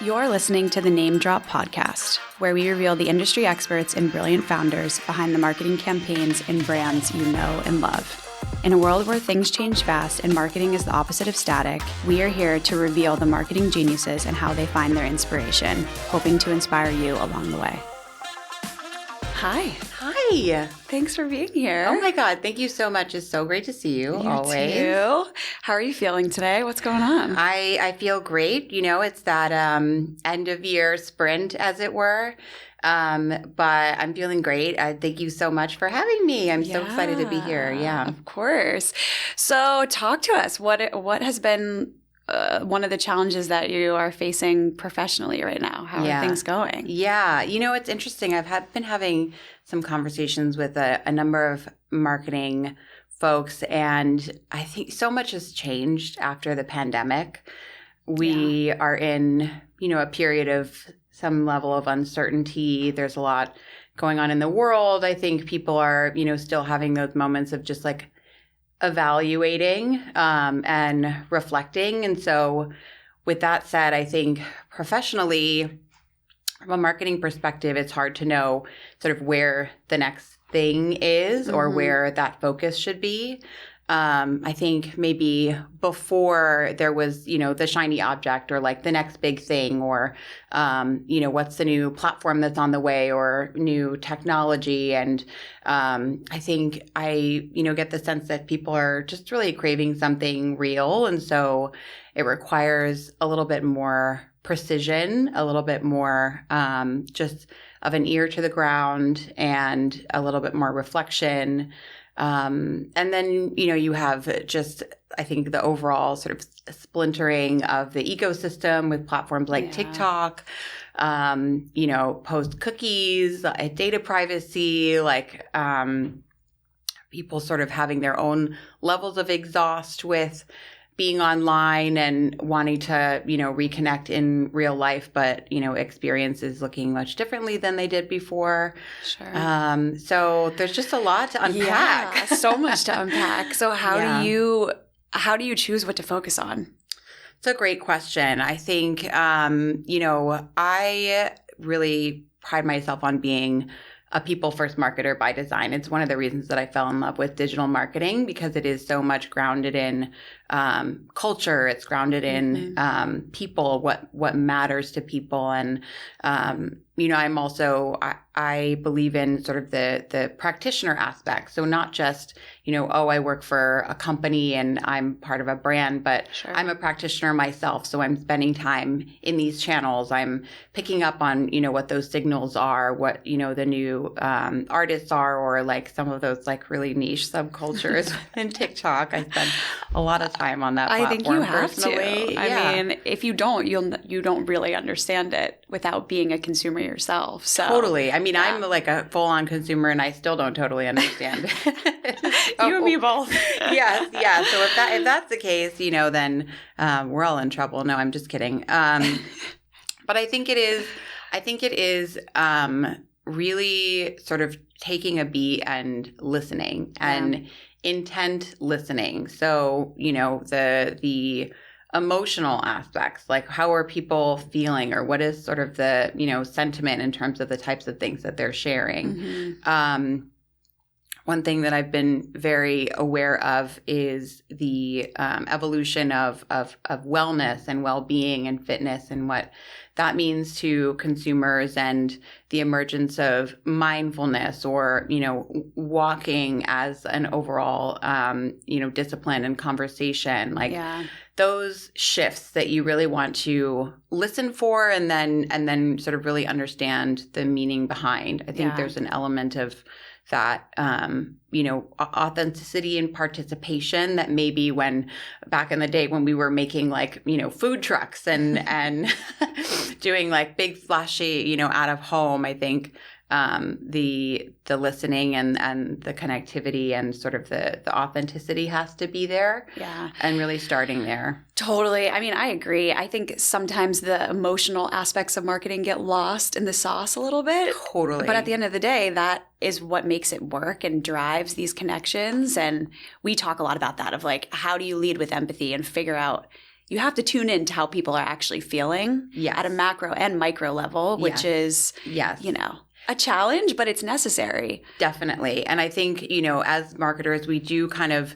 You're listening to the Name Drop Podcast, where we reveal the industry experts and brilliant founders behind the marketing campaigns and brands you know and love. In a world where things change fast and marketing is the opposite of static, we are here to reveal the marketing geniuses and how they find their inspiration, hoping to inspire you along the way. Hi. Hi. Thanks for being here. Oh my God. Thank you so much. It's so great to see you always. Too. How are you feeling today? What's going on? I feel great. You know, it's that end of year sprint, as it were. But I'm feeling great. Thank you so much for having me. I'm so excited to be here. Yeah. Of course. So talk to us. What has been one of the challenges that you are facing professionally right now? How are things going? Yeah. You know, it's interesting. I've been having some conversations with a number of marketing folks, and I think so much has changed after the pandemic. We are in, a period of some level of uncertainty. There's a lot going on in the world. I think people are, still having those moments of just like evaluating and reflecting. And so with that said, I think professionally, from a marketing perspective, it's hard to know sort of where the next thing is or where that focus should be. I think maybe before there was, the shiny object or like the next big thing or, what's the new platform that's on the way or new technology. And I think I, get the sense that people are just really craving something real. And so it requires a little bit more precision, a little bit more just of an ear to the ground and a little bit more reflection. And then, you have just, I think, the overall sort of splintering of the ecosystem with platforms like TikTok, post cookies, data privacy, like people sort of having their own levels of exhaust with being online and wanting to, reconnect in real life, but, experiences looking much differently than they did before. Sure. So there's just a lot to unpack. Yeah, so much to unpack. So how do you choose what to focus on? It's a great question. I think, I really pride myself on being a people-first marketer by design. It's one of the reasons that I fell in love with digital marketing because it is so much grounded in culture. It's grounded in people, what matters to people. And, I'm also, I believe in sort of the practitioner aspect. So not just, I work for a company and I'm part of a brand, but I'm a practitioner myself. So I'm spending time in these channels. I'm picking up on, what those signals are, what, the new artists are, or like some of those like really niche subcultures in TikTok. I spend a lot of time on that platform. I think you have personally. to. I mean, if you don't, you don't really understand it without being a consumer yourself. So totally. I mean, I'm like a full-on consumer, and I still don't totally understand it. You and me both. Yes, yeah. So if that's the case, then we're all in trouble. No, I'm just kidding. But I think it is really sort of taking a beat and listening and intent listening. So, the emotional aspects, like how are people feeling or what is sort of the, sentiment in terms of the types of things that they're sharing. One thing that I've been very aware of is the evolution of wellness and well-being and fitness and what that means to consumers and the emergence of mindfulness or, walking as an overall, discipline and conversation. Like those shifts that you really want to listen for and then sort of really understand the meaning behind. I think there's an element of that, authenticity and participation that maybe when back in the day when we were making like, food trucks and doing like big flashy, out of home, I think the listening and the connectivity and sort of the authenticity has to be there. Yeah. And really starting there. Totally. I mean, I agree. I think sometimes the emotional aspects of marketing get lost in the sauce a little bit. Totally. But at the end of the day, that is what makes it work and drives these connections. And we talk a lot about that of like, how do you lead with empathy and figure out, you have to tune in to how people are actually feeling at a macro and micro level, which is, a challenge, but it's necessary. Definitely. And I think, as marketers, we do kind of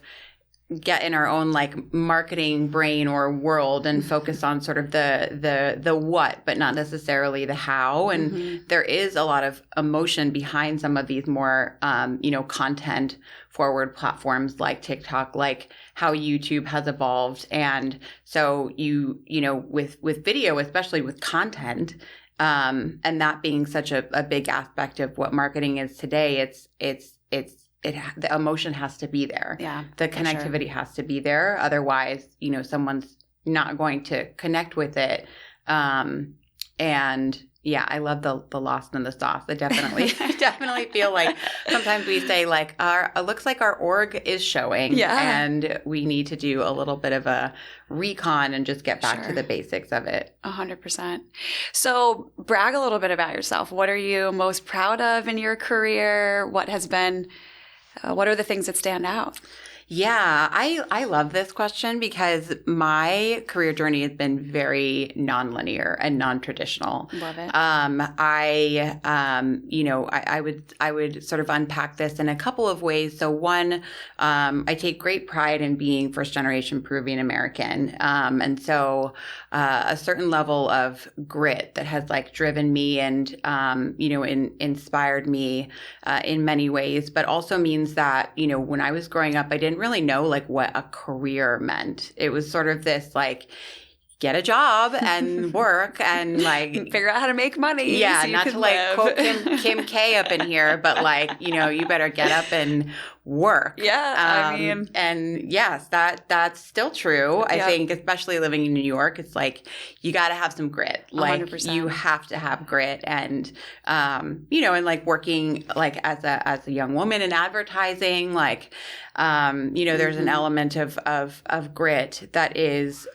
get in our own like marketing brain or world and focus on sort of the what, but not necessarily the how. And there is a lot of emotion behind some of these more, content forward platforms like TikTok, like how YouTube has evolved. And so with video, especially with content, and that being such a big aspect of what marketing is today, the emotion has to be there. Yeah. The connectivity has to be there. Otherwise, someone's not going to connect with it. And yeah, I love the lost in the sauce. I definitely feel like sometimes we say like it looks like our org is showing and we need to do a little bit of a recon and just get back to the basics of it. 100%. So brag a little bit about yourself. What are you most proud of in your career? What are the things that stand out? Yeah, I love this question because my career journey has been very nonlinear and non-traditional. Love it. I would sort of unpack this in a couple of ways. So one, I take great pride in being first generation Peruvian American. And so a certain level of grit that has like driven me and, inspired me in many ways, but also means that, when I was growing up, I didn't really know like what a career meant. It was sort of this like, get a job and work and like figure out how to make money. Yeah, so not to like quote Kim K up in here, but like, you better get up and work. Yeah. And yes, that's still true. I think, especially living in New York, it's like, you got to have some grit. Like 100%. You have to have grit and, and like working like as a young woman in advertising, like, there's an element of grit that is,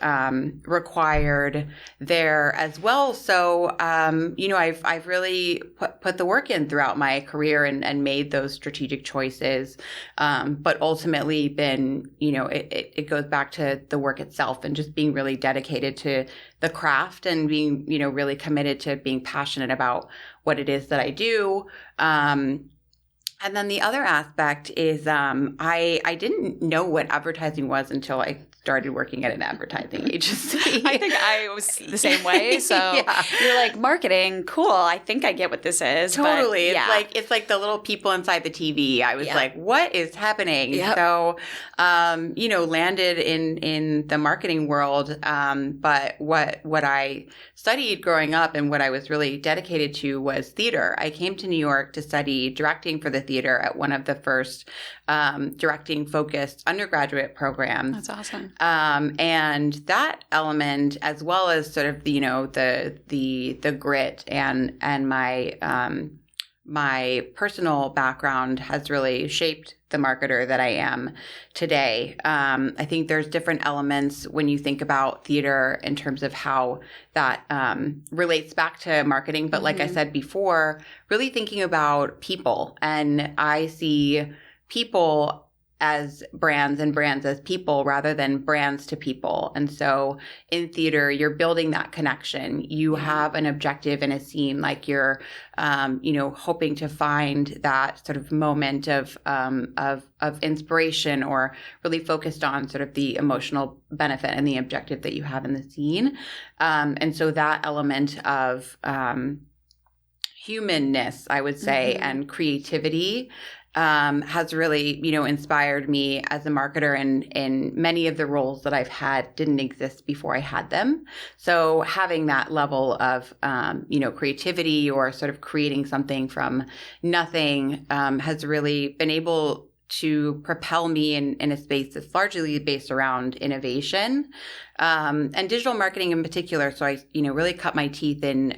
required there as well. So, I've really put the work in throughout my career and made those strategic choices. But ultimately been, it goes back to the work itself and just being really dedicated to the craft and being, really committed to being passionate about what it is that I do. And then the other aspect is I didn't know what advertising was until I started working at an advertising agency. I think I was the same way. So you're like, marketing, cool. I think I get what this is. Totally. But, It's like the little people inside the TV. I was like, what is happening? Yep. So, landed in the marketing world. But what I studied growing up and what I was really dedicated to was theater. I came to New York to study directing for the theater at one of the first directing focused undergraduate programs. That's awesome. And that element, as well as sort of the grit and my personal background, has really shaped the marketer that I am today. I think there's different elements when you think about theater in terms of how that relates back to marketing. But like I said before, really thinking about people, and I see people as brands and brands as people rather than brands to people. And so in theater, you're building that connection. You have an objective in a scene, like you're, hoping to find that sort of moment of inspiration, or really focused on sort of the emotional benefit and the objective that you have in the scene. And so that element of humanness, I would say, and creativity has really, inspired me as a marketer, and in many of the roles that I've had didn't exist before I had them. So having that level of, creativity, or sort of creating something from nothing, has really been able to propel me in a space that's largely based around innovation, and digital marketing in particular. So I, really cut my teeth in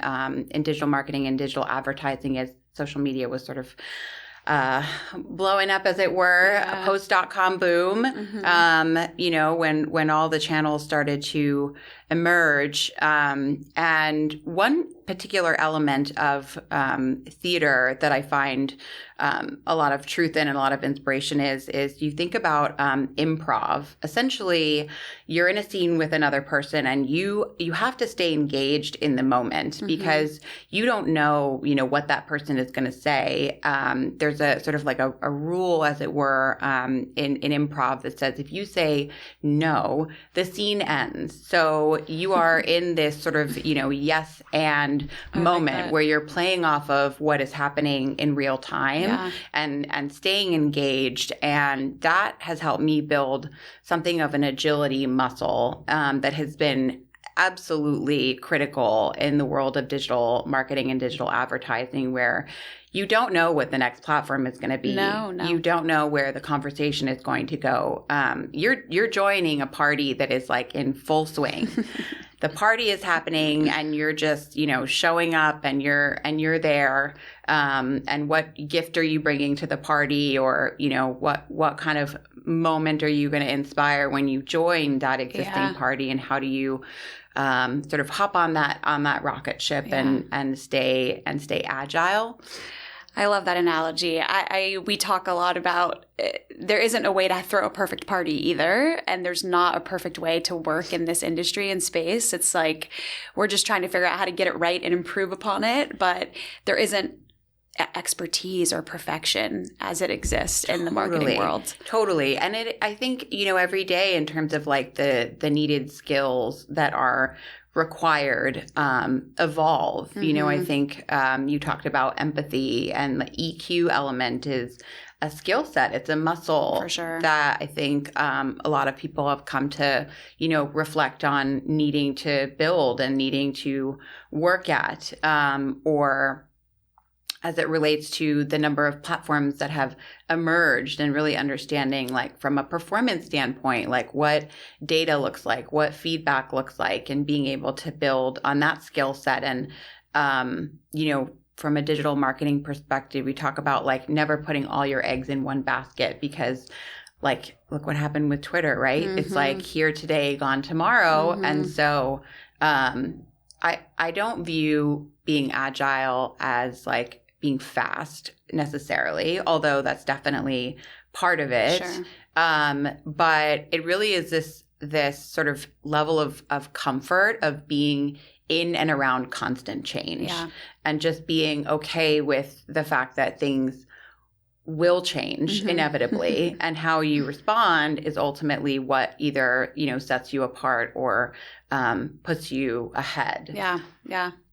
digital marketing and digital advertising, as social media was sort of blowing up, as it were, a post.com boom, when all the channels started to emerge. And one particular element of theater that I find a lot of truth in and a lot of inspiration is you think about improv. Essentially, you're in a scene with another person and you have to stay engaged in the moment because you don't know, what that person is going to say. There's a sort of like a rule, as it were, in improv that says if you say no, the scene ends. So you are in this sort of, yes and moment where you're playing off of what is happening in real time and staying engaged. And that has helped me build something of an agility muscle that has been absolutely critical in the world of digital marketing and digital advertising, where you don't know what the next platform is going to be. No. You don't know where the conversation is going to go. You're joining a party that is like in full swing. The party is happening and you're just, showing up and you're there. And what gift are you bringing to the party, or, what kind of moment are you going to inspire when you join that existing party, and how do you sort of hop on that rocket ship and stay agile? I love that analogy. We talk a lot about there isn't a way to throw a perfect party either, and there's not a perfect way to work in this industry and space. It's like we're just trying to figure out how to get it right and improve upon it, but there isn't expertise or perfection as it exists in the marketing world. Totally. And I think, every day in terms of like the needed skills that are required evolve. I think you talked about empathy, and the EQ element is a skill set. It's a muscle for sure that I think a lot of people have come to, reflect on needing to build and needing to work at, or as it relates to the number of platforms that have emerged, and really understanding, like from a performance standpoint, like what data looks like, what feedback looks like, and being able to build on that skill set. And, from a digital marketing perspective, we talk about like never putting all your eggs in one basket, because like, look what happened with Twitter, right? It's like here today, gone tomorrow. And so I don't view being agile as like being fast necessarily, although that's definitely part of it. Sure. But it really is this sort of level of comfort of being in and around constant change, and just being okay with the fact that things will change inevitably, and how you respond is ultimately what either, sets you apart or puts you ahead. Yeah.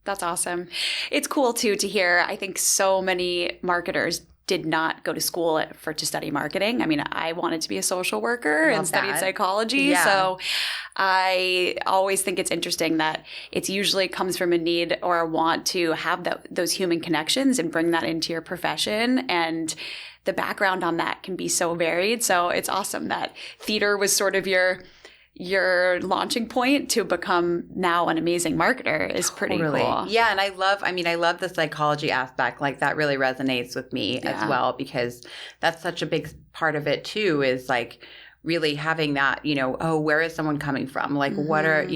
That's awesome. It's cool too to hear. I think so many marketers did not go to school to study marketing. I mean, I wanted to be a social worker and studied psychology. Yeah. So I always think it's interesting that it usually comes from a need or a want to have those human connections and bring that into your profession. And the background on that can be so varied. So it's awesome that theater was sort of your launching point to become now an amazing marketer is pretty cool. Yeah. And I love the psychology aspect. Like that really resonates with me as well, because that's such a big part of it too, is like really having that, where is someone coming from? Like what are,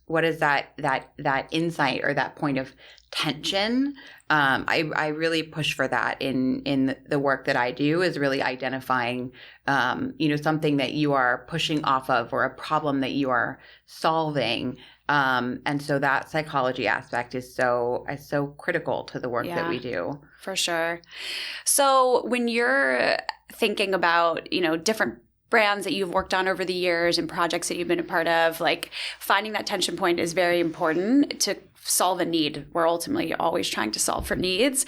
what is that insight or that point of tension? I really push for that in the work that I do, is really identifying, something that you are pushing off of, or a problem that you are solving. And so that psychology aspect is so critical to the work that we do. For sure. So when you're thinking about, different brands that you've worked on over the years and projects that you've been a part of, like finding that tension point is very important to solve a need. We're ultimately always trying to solve for needs.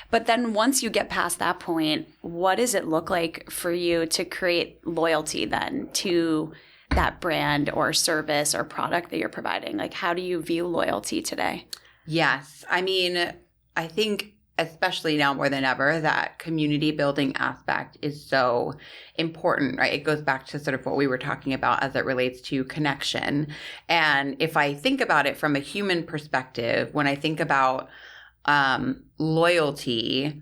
But then once you get past that point, what does it look like for you to create loyalty then to that brand or service or product that you're providing? Like, how do you view loyalty today? Yes. I mean, I think especially now more than ever, that community building aspect is so important, right? It goes back to sort of what we were talking about as it relates to connection. And if I think about it from a human perspective, when I think about loyalty,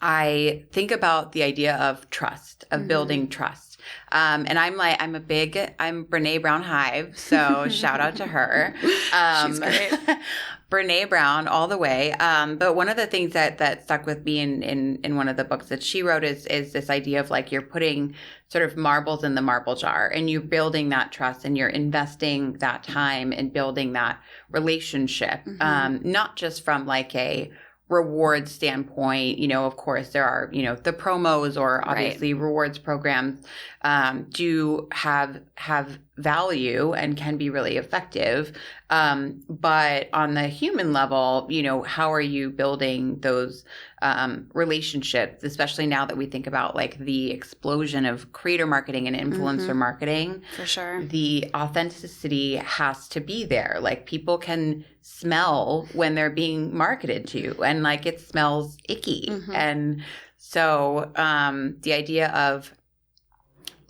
I think about the idea of trust, of building trust. And I'm Brene Brown Hive, so shout out to her. She's great. Brene Brown all the way. But one of the things that stuck with me in one of the books that she wrote is this idea of like you're putting sort of marbles in the marble jar and you're building that trust and you're investing that time in building that relationship, not just from like a reward standpoint. Of course there are, the promos or obviously rewards programs do have value and can be really effective. But on the human level, how are you building those relationships, especially now that we think about like the explosion of creator marketing and influencer marketing? For sure. The authenticity has to be there. Like people can smell when they're being marketed to, and like it smells icky. And so the idea of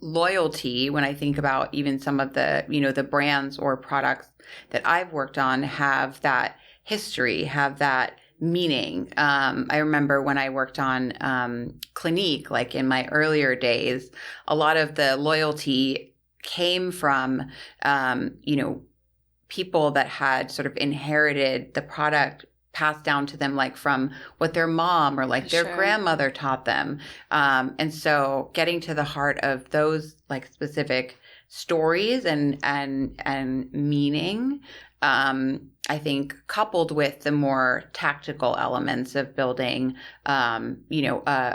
loyalty, when I think about even some of the, the brands or products that I've worked on, have that history, have that meaning. I remember when I worked on Clinique, like in my earlier days, a lot of the loyalty came from, people that had sort of inherited the product passed down to them, like from what their mom or like their grandmother taught them. And so getting to the heart of those like specific stories and meaning, I think coupled with the more tactical elements of building, a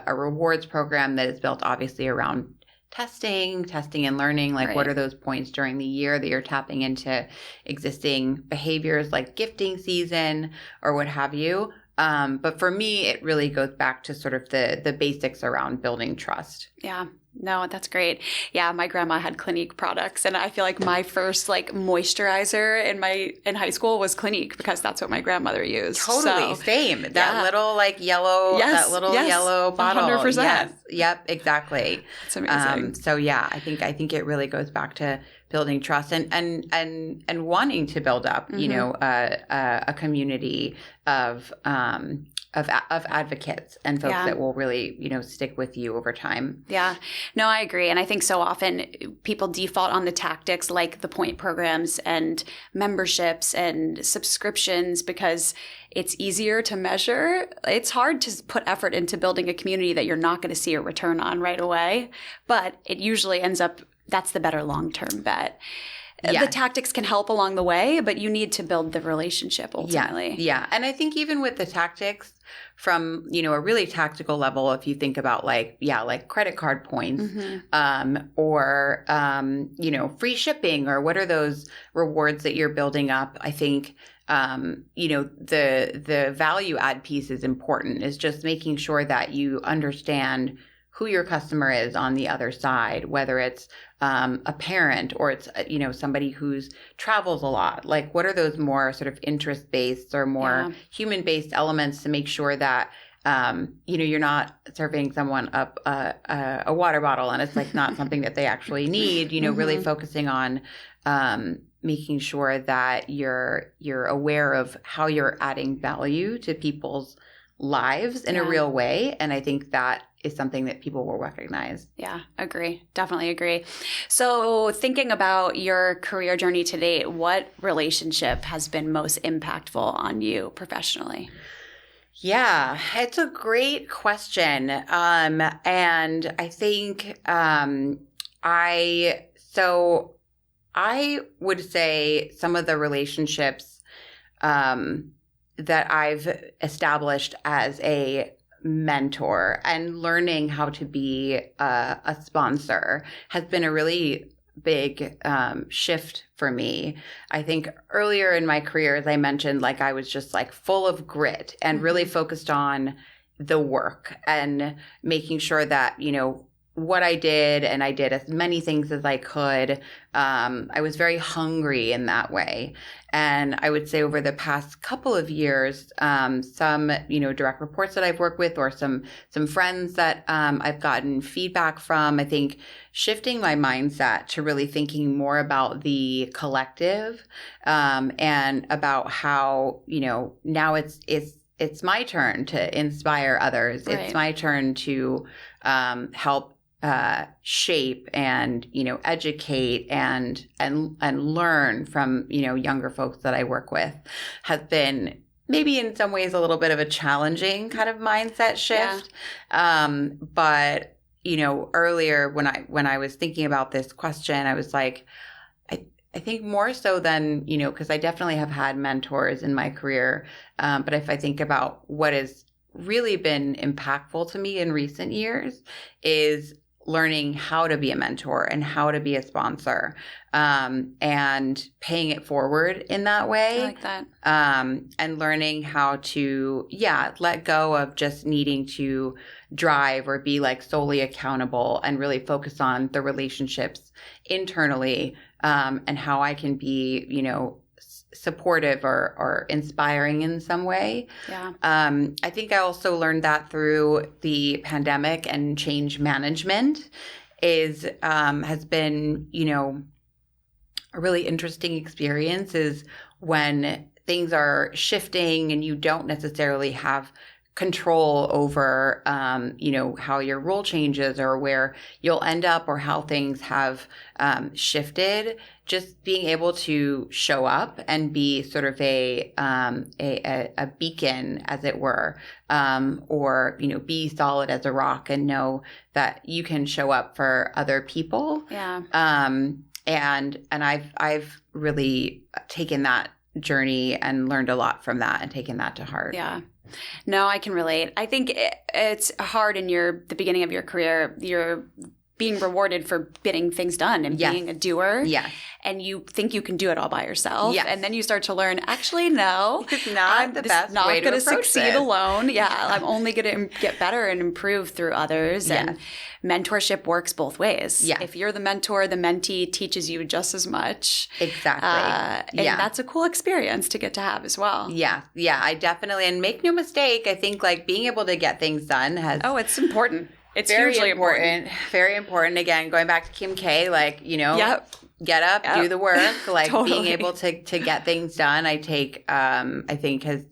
rewards program that is built obviously around testing and learning, like what are those points during the year that you're tapping into existing behaviors like gifting season or what have you. But for me, it really goes back to sort of the basics around building trust. Yeah. No, that's great. Yeah, my grandma had Clinique products, and I feel like my first like moisturizer in high school was Clinique because that's what my grandmother used. Totally, same. That little like yellow, yellow bottle. 100%. Yes. Yep, exactly. It's amazing. So yeah, I think it really goes back to building trust and wanting to build up, a community of advocates and folks that will really, stick with you over time. Yeah, no, I agree. And I think so often people default on the tactics like the point programs and memberships and subscriptions because it's easier to measure. It's hard to put effort into building a community that you're not going to see a return on right away, but it usually ends up that's the better long-term bet. The tactics can help along the way, but you need to build the relationship ultimately. Yeah. And I think even with the tactics from, a really tactical level, if you think about like credit card points, or, free shipping or what are those rewards that you're building up, I think, the value add piece is important, is just making sure that you understand who your customer is on the other side, whether it's a parent or it's, somebody who's travels a lot. Like what are those more sort of interest-based or more human-based elements to make sure that, you're not serving someone up a water bottle and it's like not something that they actually need, really focusing on making sure that you're aware of how you're adding value to people's lives in a real way. And I think that is something that people will recognize. Yeah, agree. Definitely agree. So thinking about your career journey to date, what relationship has been most impactful on you professionally? Yeah, it's a great question. And I think I would say some of the relationships that I've established as a mentor and learning how to be a sponsor has been a really big shift for me. I think earlier in my career, as I mentioned, like I was just like full of grit and really focused on the work and making sure that, what I did, and I did as many things as I could. I was very hungry in that way. And I would say over the past couple of years, some, direct reports that I've worked with or some friends that I've gotten feedback from, I think shifting my mindset to really thinking more about the collective and about how, now it's it's my turn to inspire others. Right. It's my turn to help shape and, educate and learn from, younger folks that I work with, has been maybe in some ways a little bit of a challenging kind of mindset shift. Yeah. But, earlier when I was thinking about this question, I was like, I think more so than, because I definitely have had mentors in my career. But if I think about what has really been impactful to me in recent years is learning how to be a mentor and how to be a sponsor, and paying it forward in that way. I like that. And learning how to, let go of just needing to drive or be like solely accountable and really focus on the relationships internally, and how I can be, supportive or inspiring in some way. Yeah. I think I also learned that through the pandemic, and change management has been, a really interesting experience, is when things are shifting and you don't necessarily have control over, how your role changes or where you'll end up or how things have shifted. Just being able to show up and be sort of a beacon, as it were, or be solid as a rock and know that you can show up for other people. Yeah. And I've really taken that journey and learned a lot from that and taken that to heart. Yeah. No, I can relate. I think it's hard in the beginning of your career. You're being rewarded for getting things done and being a doer. Yeah. And you think you can do it all by yourself. Yes. And then you start to learn, actually, no. It's not the best way to approach this. Not going to succeed alone. Yeah. I'm only going to get better and improve through others. Yes. And mentorship works both ways. Yeah. If you're the mentor, the mentee teaches you just as much. Exactly. And that's a cool experience to get to have as well. Yeah. Yeah. I definitely, and make no mistake, I think like being able to get things done has. Oh, it's important. It's very hugely important. Very important. Again, going back to Kim K, like, yep. Get up, do the work, like totally. Being able to get things done, I think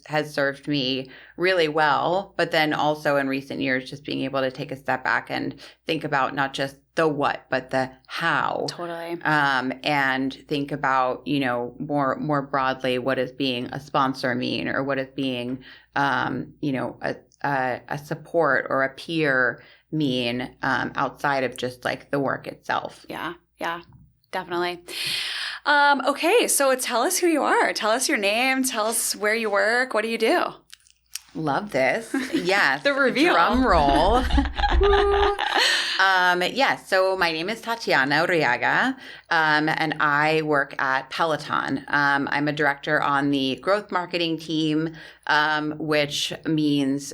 has served me really well. But then also in recent years, just being able to take a step back and think about not just the what, but the how. Totally. And think about, more broadly, what does being a sponsor mean, or what does being, a support or a peer mean, outside of just like the work itself. Yeah. Yeah. Definitely. Okay, so tell us who you are. Tell us your name. Tell us where you work. What do you do? Love this. Yes. The reveal. Drum roll. Yes. So my name is Tatiana Urriaga, and I work at Peloton. I'm a director on the growth marketing team, which means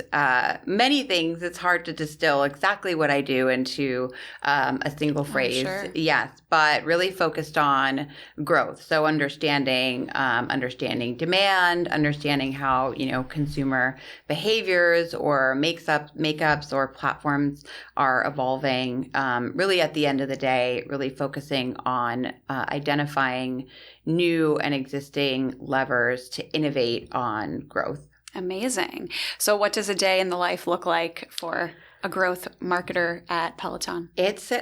many things. It's hard to distill exactly what I do into a single phrase. Sure. Yes, but really focused on growth. So understanding demand, understanding how consumer behaviors or makeups or platforms are evolving. Really, at the end of the day, really focusing on identifying new and existing levers to innovate on growth. Amazing. So what does a day in the life look like for a growth marketer at Peloton? It's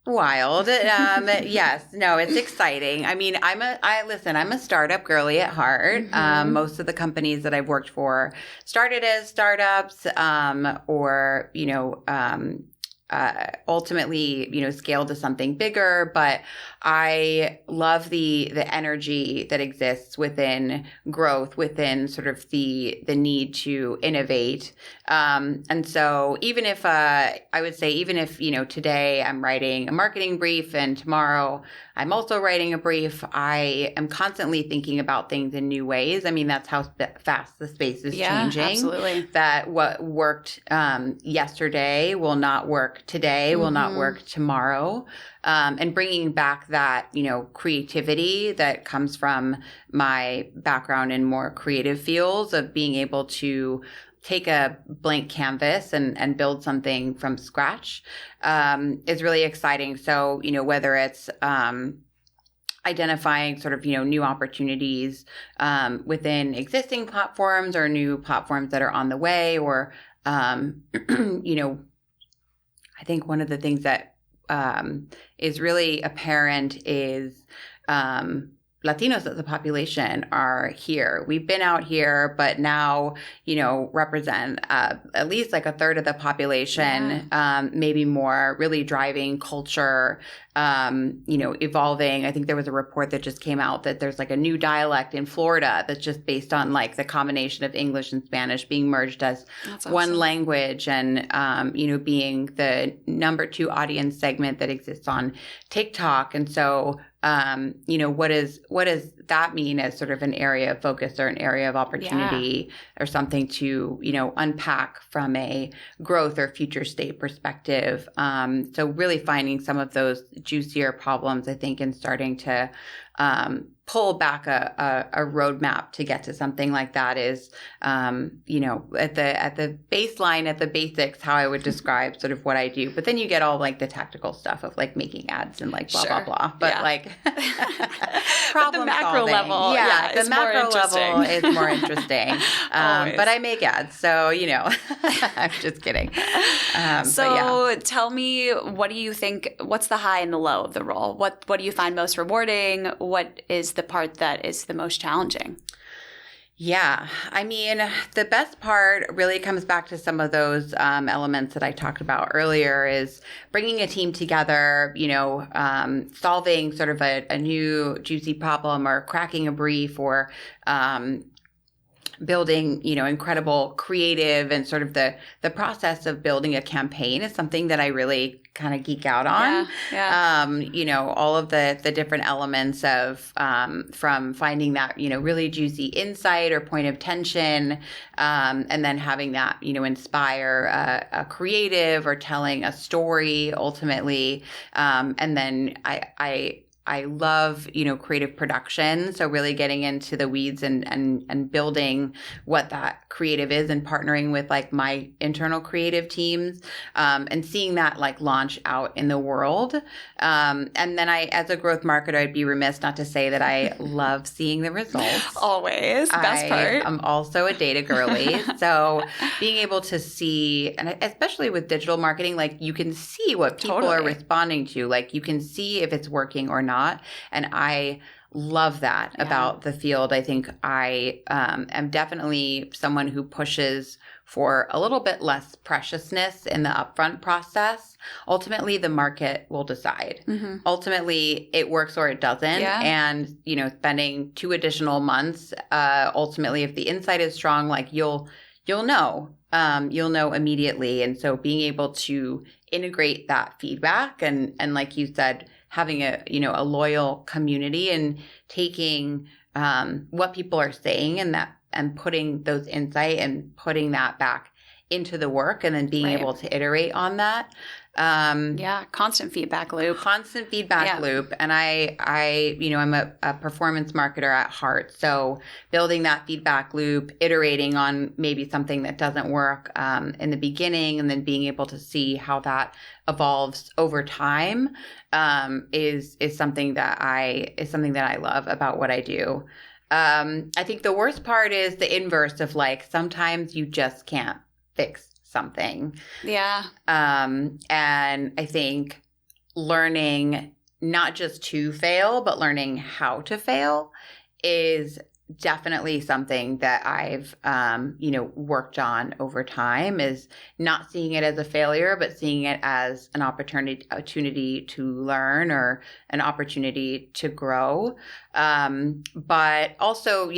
wild. Yes. No, it's exciting. I mean, I'm a startup girly at heart. Mm-hmm. Most of the companies that I've worked for started as startups, or, ultimately, scaled to something bigger. But I love the energy that exists within growth, within sort of the need to innovate. And so even if today I'm writing a marketing brief and tomorrow I'm also writing a brief, I am constantly thinking about things in new ways. I mean, that's how fast the space is changing. Absolutely. That what worked yesterday will not work today, will not work tomorrow. And bringing back that, creativity that comes from my background in more creative fields, of being able to take a blank canvas and build something from scratch, is really exciting. So, whether it's identifying sort of, new opportunities within existing platforms or new platforms that are on the way, or, I think one of the things that is really apparent is Latinos as a population are here. We've been out here, but now, represent at least like a third of the population, maybe more, really driving culture, evolving. I think there was a report that just came out that there's like a new dialect in Florida that's just based on like the combination of English and Spanish being merged as one language, and, being the number 2 audience segment that exists on TikTok. And so, what does that mean as sort of an area of focus or an area of opportunity or something to, unpack from a growth or future state perspective? So really finding some of those juicier problems, I think, and starting to pull back a roadmap to get to something like that is, at the baseline, at the basics, how I would describe sort of what I do. But then you get all like the tactical stuff of like making ads and like blah, blah, blah. But like problem the macro solving. level. The macro level is more interesting. But I make ads. So, I'm just kidding. Tell me, what do you think, what's the high and the low of the role? What do you find most rewarding? What is the part that is the most challenging? Yeah. I mean, the best part really comes back to some of those elements that I talked about earlier, is bringing a team together, solving sort of a new juicy problem, or cracking a brief, or building, incredible creative, and sort of the process of building a campaign is something that I really kind of geek out on. All of the different elements of from finding that, really juicy insight or point of tension, and then having that, inspire a creative or telling a story ultimately. And then I love, creative production. So really getting into the weeds and building what that creative is, and partnering with like my internal creative teams, and seeing that like launch out in the world. And then as a growth marketer, I'd be remiss not to say that I love seeing the results. Always. Best part. I'm also a data girly. So being able to see, and especially with digital marketing, like you can see what people are responding to, like you can see if it's working or not. And I love that about the field. I think I am definitely someone who pushes for a little bit less preciousness in the upfront process. Ultimately, the market will decide. Mm-hmm. Ultimately, it works or it doesn't. Yeah. And, spending 2 additional months, ultimately, if the insight is strong, like you'll know. You'll know immediately. And so being able to integrate that feedback and like you said, having a loyal community, and taking what people are saying and putting those insight and putting that back into the work, and then being able to iterate on that. Constant feedback loop. Loop. And I'm a performance marketer at heart. So building that feedback loop, iterating on maybe something that doesn't work in the beginning, and then being able to see how that evolves over time is something that I love about what I do. I think the worst part is the inverse of like, sometimes you just can't fix something. Yeah. And I think learning not just to fail, but learning how to fail is definitely something that I've, worked on over time, is not seeing it as a failure, but seeing it as an opportunity to learn, or an opportunity to grow. But also,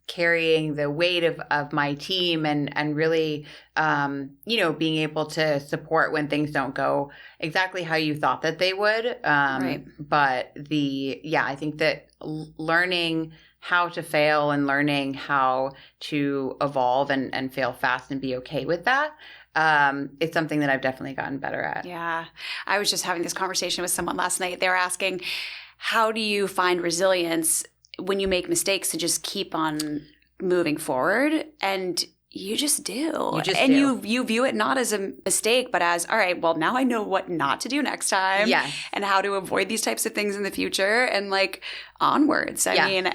carrying the weight of my team, and really, being able to support when things don't go exactly how you thought that they would. But I think that learning how to fail and learning how to evolve and fail fast and be okay with that, it's something that I've definitely gotten better at. Yeah. I was just having this conversation with someone last night. They were asking, how do you find resilience when you make mistakes to just keep on moving forward? And You just do. You just and do. you view it not as a mistake, but as, all right, well, now I know what not to do next time. Yes. And how to avoid these types of things in the future and like onwards. I mean,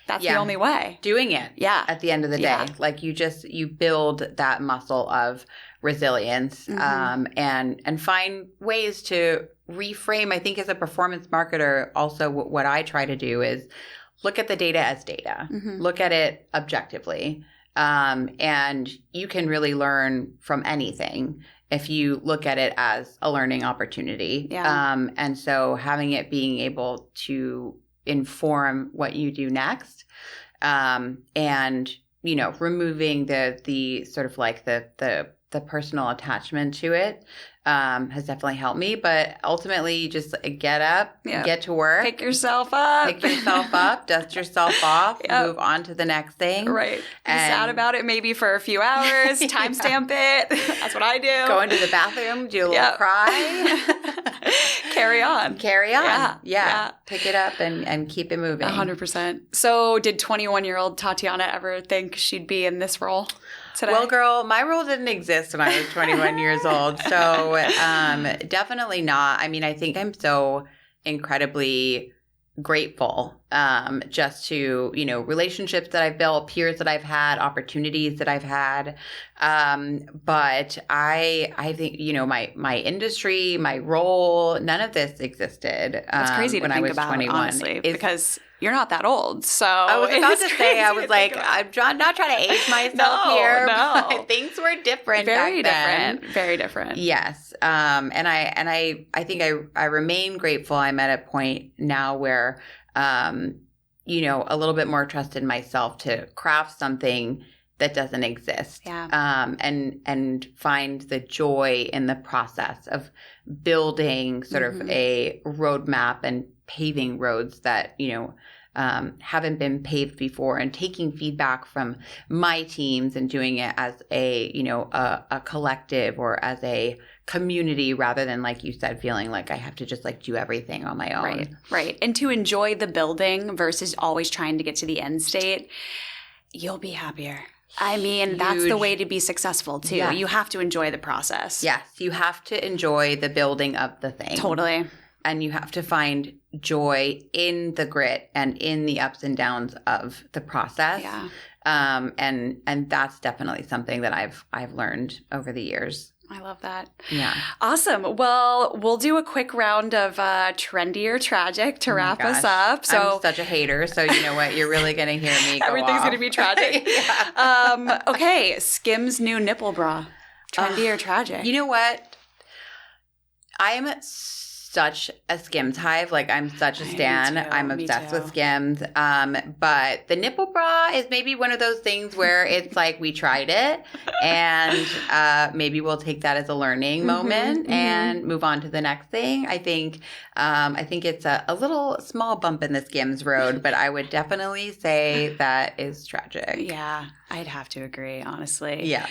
that's the only way. Doing it. Yeah. At the end of the day. Yeah. Like you build that muscle of resilience and find ways to reframe. I think as a performance marketer, also what I try to do is look at the data as data. Look at it objectively. And you can really learn from anything if you look at it as a learning opportunity. Yeah. And so having it being able to inform what you do next, and, you know, removing the sort of like the personal attachment to it, has definitely helped me. But ultimately, you just get up, get to work. Pick yourself up. Dust yourself off, move on to the next thing. Right. Be sad about it maybe for a few hours, timestamp it. That's what I do. Go into the bathroom, do a little cry. Carry on. Yeah. Pick it up and keep it moving. 100%. So did 21-year-old Tatiana ever think she'd be in this role today? Well, girl, my role didn't exist when I was 21 years old. So definitely not. I mean, I think I'm so incredibly grateful just to, you know, relationships that I've built, peers that I've had, opportunities that I've had. But I think, you know, my industry, my role, none of this existed. That's crazy to when think I was about, 21. honestly, because you're not that old. So I was about to say, I was like, I'm not trying to age myself here. No. But things were different. Very back different. then. Very different. Yes. And I think I remain grateful. I'm at a point now where, you know, a little bit more trust in myself to craft something that doesn't exist. Yeah. And find the joy in the process of building sort of a roadmap and paving roads that, you know, haven't been paved before, and taking feedback from my teams and doing it as a, you know, a collective or as a community, rather than, like you said, feeling like I have to just like do everything on my own. Right. And to enjoy the building versus always trying to get to the end state, you'll be happier. I mean, that's the way to be successful too. Yes. You have to enjoy the process. Yes. You have to enjoy the building of the thing. Totally. And you have to find joy in the grit and in the ups and downs of the process. Yeah. And that's definitely something that I've learned over the years. I love that. Yeah. Awesome. Well, we'll do a quick round of trendy or tragic to wrap us up. So I'm such a hater, so you know what? You're really going to hear me go everything's going to be tragic. Yeah. Okay. Skims new nipple bra. Trendy or tragic? You know what? I am such a Skims hive. Like, I'm such a stan. I'm obsessed with Skims. But the nipple bra is maybe one of those things where it's like, we tried it, and maybe we'll take that as a learning moment and move on to the next thing. I think it's a little small bump in the Skims road, but I would definitely say that is tragic. Yeah, I'd have to agree, honestly. Yeah.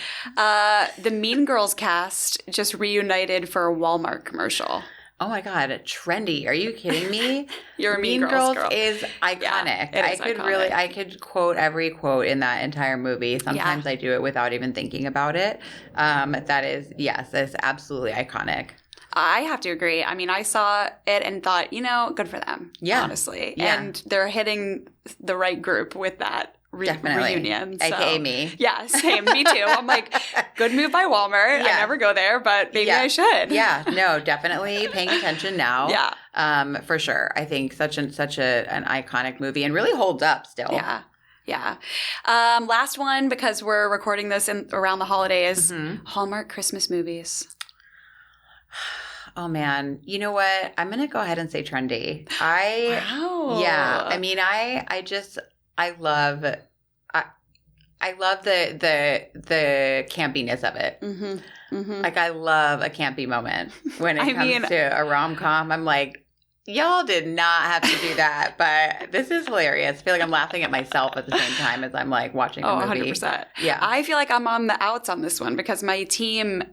The The Mean Girls cast just reunited for a Walmart commercial. Oh my God, trendy. Are you kidding me? You're a Mean Girls girl. Is iconic. Yeah, I could quote every quote in that entire movie. Sometimes I do it without even thinking about it. That's absolutely iconic. I have to agree. I mean, I saw it and thought, you know, good for them. Yeah. Honestly. Yeah. And they're hitting the right group with that reunion. AKA me. Yeah, same. Me too. I'm like, good move by Walmart. I never go there, but maybe I should. Yeah. No, definitely paying attention now. Yeah. For sure. I think such an iconic movie, and really holds up still. Yeah. Yeah. Last one, because we're recording this around the holidays, Hallmark Christmas movies. Oh man, you know what? I'm gonna go ahead and say trendy. Wow. Yeah. I mean, I love the campiness of it. Like, I love a campy moment when it comes to a rom-com. I'm like, Y'all did not have to do that, but this is hilarious. I feel like I'm laughing at myself at the same time as I'm like watching the movie. 100%. Yeah. I feel like I'm on the outs on this one because my team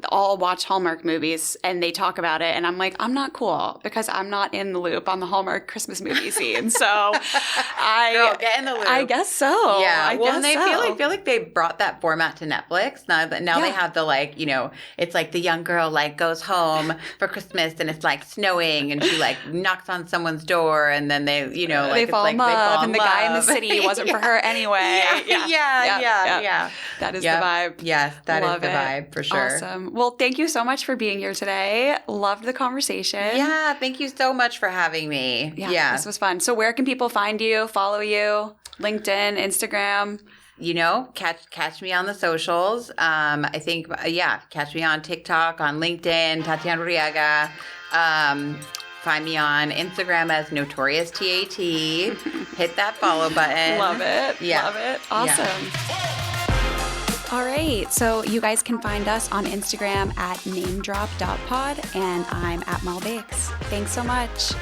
all watch Hallmark movies and they talk about it. And I'm like, I'm not cool because I'm not in the loop on the Hallmark Christmas movie scene. So Girl, get in the loop. I guess so. Yeah. I guess I feel like they brought that format to Netflix. Now they have the like, it's like the young girl like goes home for Christmas and it's like snowing and she like knocks on someone's door and then they, like they fall in love and the guy in the city wasn't for her anyway. Yeah. That is the vibe. Yes, that Love is the it. vibe for sure. Awesome. Well, thank you so much for being here today. Loved the conversation. Yeah, thank you so much for having me. Yeah. This was fun. So where can people find you, follow you? LinkedIn, Instagram? Catch me on the socials. I think, catch me on TikTok, on LinkedIn, Tatiana Urriaga. Find me on Instagram as Notorious TAT. Hit that follow button. Love it. Yeah. Love it. Awesome. Yeah. All right. So you guys can find us on Instagram at namedrop.pod and I'm at Malbakes. Thanks so much.